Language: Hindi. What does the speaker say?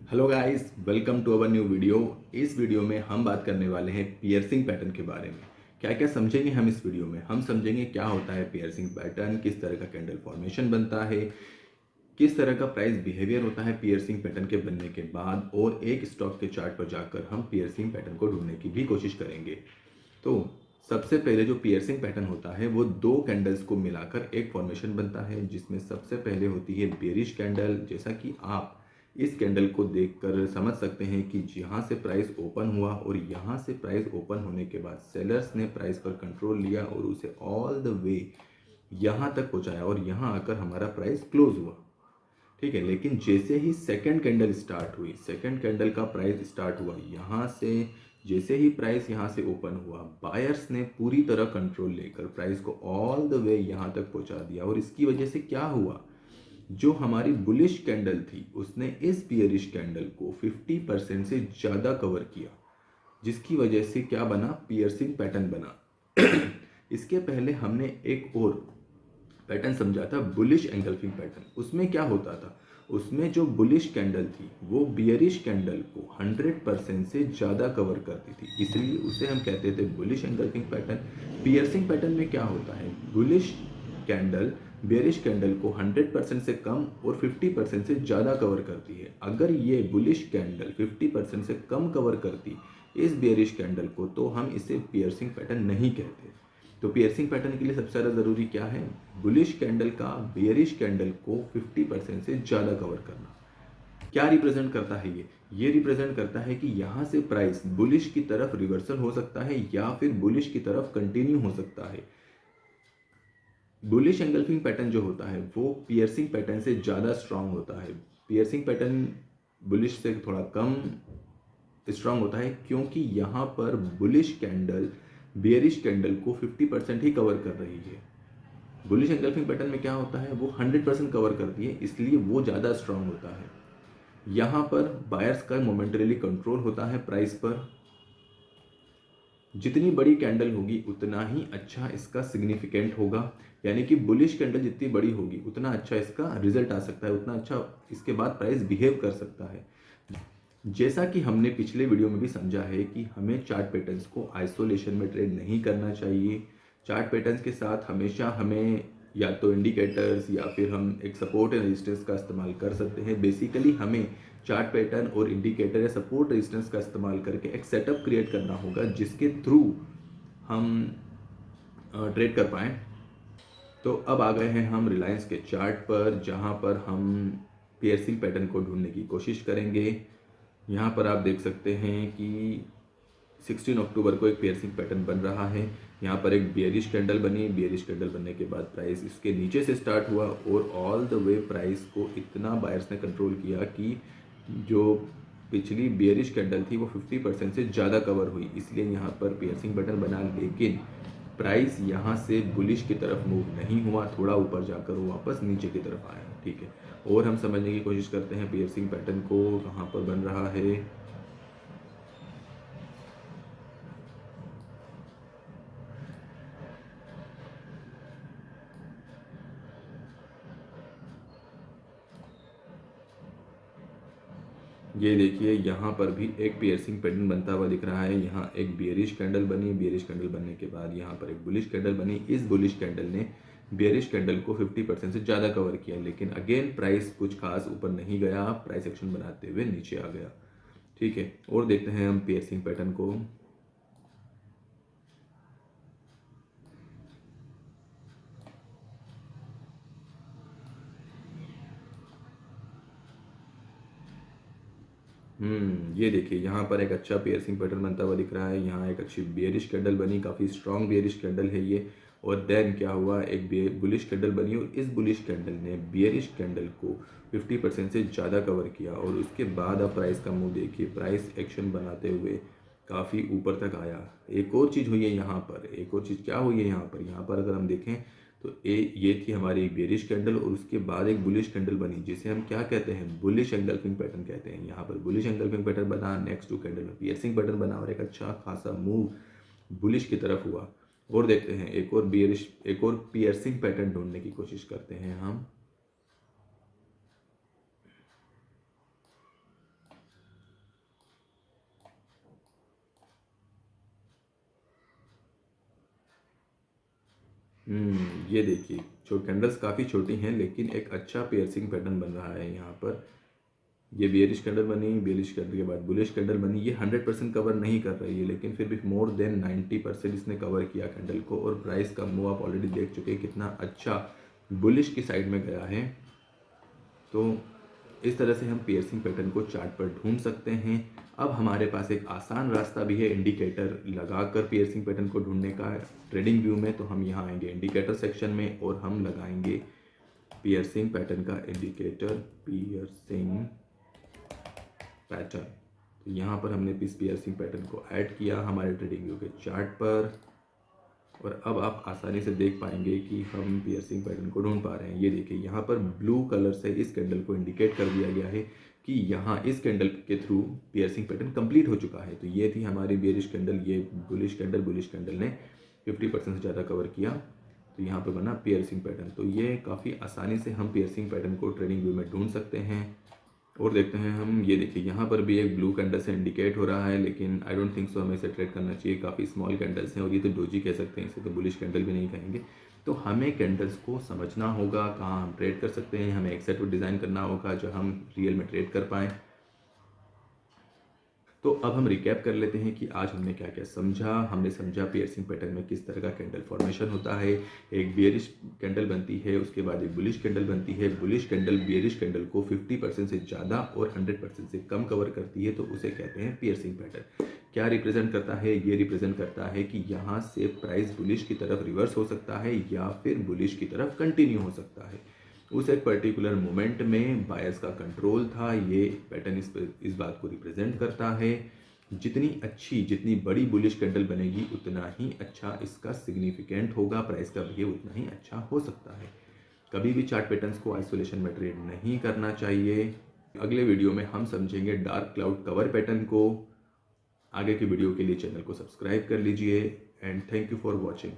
Hello guys, welcome to our new video. इस वीडियो में हम बात करने वाले हैं पियर्सिंग पैटर्न के बारे में। क्या क्या समझेंगे हम इस वीडियो में? हम समझेंगे क्या होता है पियर्सिंग पैटर्न, किस तरह का कैंडल फॉर्मेशन बनता है, किस तरह का प्राइस बिहेवियर होता है पियर्सिंग पैटर्न के बनने के बाद, और एक स्टॉक के चार्ट पर जाकर हम पियर्सिंग पैटर्न को ढूंढने की भी कोशिश करेंगे। तो सबसे पहले जो पियर्सिंग पैटर्न होता है वो दो कैंडल्स को मिलाकर एक फॉर्मेशन बनता है, जिसमें सबसे पहले होती है बेरिश कैंडल। जैसा कि आप इस कैंडल को देखकर समझ सकते हैं कि यहाँ से प्राइस ओपन हुआ और यहाँ से प्राइस ओपन होने के बाद सेलर्स ने प्राइस पर कंट्रोल लिया और उसे ऑल द वे यहाँ तक पहुँचाया और यहाँ आकर हमारा प्राइस क्लोज हुआ। ठीक है, लेकिन जैसे ही सेकंड कैंडल स्टार्ट हुई, सेकंड कैंडल का प्राइस स्टार्ट हुआ यहाँ से, जैसे ही प्राइस यहाँ से ओपन हुआ, बायर्स ने पूरी तरह कंट्रोल लेकर प्राइस को ऑल द वे यहाँ तक पहुँचा दिया। और इसकी वजह से क्या हुआ, जो हमारी बुलिश कैंडल थी उसने इस बियरिश कैंडल को 50% से ज़्यादा कवर किया, जिसकी वजह से क्या बना, पियर्सिंग पैटर्न बना। इसके पहले हमने एक और पैटर्न समझा था, बुलिश एंगल्फिंग पैटर्न। उसमें क्या होता था, उसमें जो बुलिश कैंडल थी वो बियरिश कैंडल को 100% से ज़्यादा कवर करती थी, इसलिए उसे हम कहते थे bullish engulfing pattern. Piercing pattern में क्या होता है, बुलिश कैंडल बेरिश कैंडल को 100% से कम और 50% से ज़्यादा कवर करती है। अगर ये बुलिश कैंडल 50% से कम कवर करती इस बेरिश कैंडल को, तो हम इसे पियर्सिंग पैटर्न नहीं कहते। तो पियर्सिंग पैटर्न के लिए सबसे ज़्यादा ज़रूरी क्या है, बुलिश कैंडल का बेरिश कैंडल को 50% से ज़्यादा कवर करना। क्या रिप्रेजेंट करता है ये रिप्रेजेंट करता है कि यहाँ से प्राइस बुलिश की तरफ रिवर्सल हो सकता है या फिर बुलिश की तरफ कंटिन्यू हो सकता है। बुलिश एंगल्फिंग पैटर्न जो होता है वो पियर्सिंग पैटर्न से ज़्यादा स्ट्रांग होता है। पियर्सिंग पैटर्न बुलिश से थोड़ा कम स्ट्रांग होता है, क्योंकि यहाँ पर बुलिश कैंडल बेयरिश कैंडल को 50% ही कवर कर रही है। बुलिश एंगल्फिंग पैटर्न में क्या होता है, वो 100% कवर करती है, इसलिए वो ज़्यादा स्ट्रांग होता है। यहाँ पर बायर्स का मोमेंटरीली कंट्रोल होता है प्राइस पर। जितनी बड़ी कैंडल होगी उतना ही अच्छा इसका सिग्निफिकेंट होगा, यानी कि बुलिश कैंडल जितनी बड़ी होगी उतना अच्छा इसका रिजल्ट आ सकता है, उतना अच्छा इसके बाद प्राइस बिहेव कर सकता है। जैसा कि हमने पिछले वीडियो में भी समझा है कि हमें चार्ट पैटर्न्स को आइसोलेशन में ट्रेड नहीं करना चाहिए। चार्ट पैटर्न्स के साथ हमेशा हमें या तो इंडिकेटर्स या फिर हम एक सपोर्ट एंड रेजिस्टेंस का इस्तेमाल कर सकते हैं। बेसिकली हमें चार्ट पैटर्न और इंडिकेटर या सपोर्ट रेजिस्टेंस का इस्तेमाल करके एक सेटअप क्रिएट करना होगा, जिसके थ्रू हम ट्रेड कर पाएँ। तो अब आ गए हैं हम रिलायंस के चार्ट पर, जहां पर हम पियर्सिंग पैटर्न को ढूंढने की कोशिश करेंगे। यहाँ पर आप देख सकते हैं कि 16 अक्टूबर को एक पियर्सिंग पैटर्न बन रहा है। यहाँ पर एक बियरिश कैंडल बनी, बियरिश कैंडल बनने के बाद प्राइस इसके नीचे से स्टार्ट हुआ और ऑल द वे प्राइस को इतना बायर्स ने कंट्रोल किया कि जो पिछली बियरिश कैंडल थी वो 50% से ज़्यादा कवर हुई, इसलिए यहाँ पर पियर्सिंग पैटर्न बना। लेकिन प्राइस यहाँ से बुलिश की तरफ मूव नहीं हुआ, थोड़ा ऊपर जाकर वो वापस नीचे की तरफ आया। ठीक है, और हम समझने की कोशिश करते हैं पियर्सिंग पैटर्न को कहाँ पर बन रहा है। ये देखिए, यहाँ पर भी एक पियर्सिंग पैटर्न बनता हुआ दिख रहा है। यहाँ एक बियरिश कैंडल बनी, बियरिश कैंडल बनने के बाद यहाँ पर एक बुलिश कैंडल बनी। इस बुलिश कैंडल ने बियरिश कैंडल को 50% से ज़्यादा कवर किया, लेकिन अगेन प्राइस कुछ खास ऊपर नहीं गया, प्राइस एक्शन बनाते हुए नीचे आ गया। ठीक है, और देखते हैं हम पियर्सिंग पैटर्न को। ये देखिए, यहाँ पर एक अच्छा पियर्सिंग पैटर्न बनता हुआ दिख रहा है। यहाँ एक अच्छी बियरिश कैंडल बनी, काफ़ी स्ट्रॉन्ग बियरिश कैंडल है ये। और देन क्या हुआ, एक बुलिश कैंडल बनी और इस बुलिश कैंडल ने बियरिश कैंडल को 50% से ज़्यादा कवर किया। और उसके बाद अब प्राइस का मूव देखिए, प्राइस एक्शन बनाते हुए काफ़ी ऊपर तक आया। एक और चीज़ हुई है यहाँ पर, एक और चीज़ क्या हुई है यहाँ पर अगर हम देखें तो ये थी हमारी एक बेरिश कैंडल और उसके बाद एक बुलिश कैंडल बनी, जिसे हम क्या कहते हैं, बुलिश एंगल्फिंग पैटर्न कहते हैं। यहाँ पर बुलिश एंगल्फिंग पैटर्न बना, नेक्स्ट टू कैंडल में पियर्सिंग पैटर्न बना और एक अच्छा खासा मूव बुलिश की तरफ हुआ। और देखते हैं एक और पियर्सिंग पैटर्न ढूंढने की कोशिश करते हैं हम। ये देखिए कैंडल्स काफ़ी छोटी हैं लेकिन एक अच्छा पियर्सिंग पैटर्न बन रहा है यहाँ पर। ये बेयरिश कैंडल बनी, बेयरिश कैंडल के बाद बुलिश कैंडल बनी। ये 100% कवर नहीं कर रही है लेकिन फिर भी मोर देन 90% इसने कवर किया कैंडल को। और प्राइस का मूव आप ऑलरेडी देख चुके हैं कितना अच्छा बुलिश की साइड में गया है। तो इस तरह से हम पियर्सिंग पैटर्न को चार्ट पर ढूंढ सकते हैं। अब हमारे पास एक आसान रास्ता भी है इंडिकेटर लगाकर पियर्सिंग पैटर्न को ढूंढने का ट्रेडिंग व्यू में। तो हम यहाँ आएंगे इंडिकेटर सेक्शन में और हम लगाएंगे पियर्सिंग पैटर्न का इंडिकेटर, पियर्सिंग पैटर्न। तो यहाँ पर हमने इस पियर्सिंग पैटर्न को ऐड किया हमारे ट्रेडिंग व्यू के चार्ट पर। और अब आप आसानी से देख पाएंगे कि हम पियर्सिंग पैटर्न को ढूंढ पा रहे हैं। ये देखिए यहाँ पर ब्लू कलर से इस कैंडल को इंडिकेट कर दिया गया है कि यहाँ इस कैंडल के थ्रू पियर्सिंग पैटर्न कंप्लीट हो चुका है। तो ये थी हमारी बेयरिश कैंडल, ये बुलिश कैंडल ने 50% से ज़्यादा कवर किया। तो यहाँ पर बना पियर्सिंग पैटर्न। तो ये काफ़ी आसानी से हम पियर्सिंग पैटर्न को ट्रेडिंग व्यू में ढूंढ सकते हैं। और देखते हैं हम, ये देखिए यहाँ पर भी एक ब्लू कैंडल से इंडिकेट हो रहा है लेकिन आई डोंट थिंक सो हमें इसे ट्रेड करना चाहिए। काफ़ी स्मॉल कैंडल्स हैं और ये तो डोजी कह सकते हैं, इसे तो बुलिश कैंडल भी नहीं कहेंगे। तो हमें कैंडल्स को समझना होगा कहाँ हम ट्रेड कर सकते हैं। हमें एक सेट डिज़ाइन करना होगा जो हम रियल में ट्रेड कर पाएँ। तो अब हम रिकैप कर लेते हैं कि आज हमने क्या क्या समझा। हमने समझा पियर्सिंग पैटर्न में किस तरह का कैंडल फॉर्मेशन होता है। एक बियरिश कैंडल बनती है, उसके बाद एक बुलिश कैंडल बनती है। बुलिश कैंडल बियरिश कैंडल को 50% से ज़्यादा और 100% से कम कवर करती है, तो उसे कहते हैं पियर्सिंग पैटर्न। क्या रिप्रेजेंट करता है? ये रिप्रेजेंट करता है कि यहाँ से प्राइस बुलिश की तरफ रिवर्स हो सकता है या फिर बुलिश की तरफ कंटिन्यू हो सकता है। उस एक पर्टिकुलर मोमेंट में बायर्स का कंट्रोल था। ये पैटर्न इस बात को रिप्रेजेंट करता है। जितनी अच्छी, जितनी बड़ी बुलिश कैंडल बनेगी उतना ही अच्छा इसका सिग्निफिकेंट होगा, प्राइस का बिहेव उतना ही अच्छा हो सकता है। कभी भी चार्ट पैटर्न्स को आइसोलेशन में ट्रेड नहीं करना चाहिए। अगले वीडियो में हम समझेंगे डार्क क्लाउड कवर पैटर्न को। आगे की वीडियो के लिए चैनल को सब्सक्राइब कर लीजिए and thank you for watching.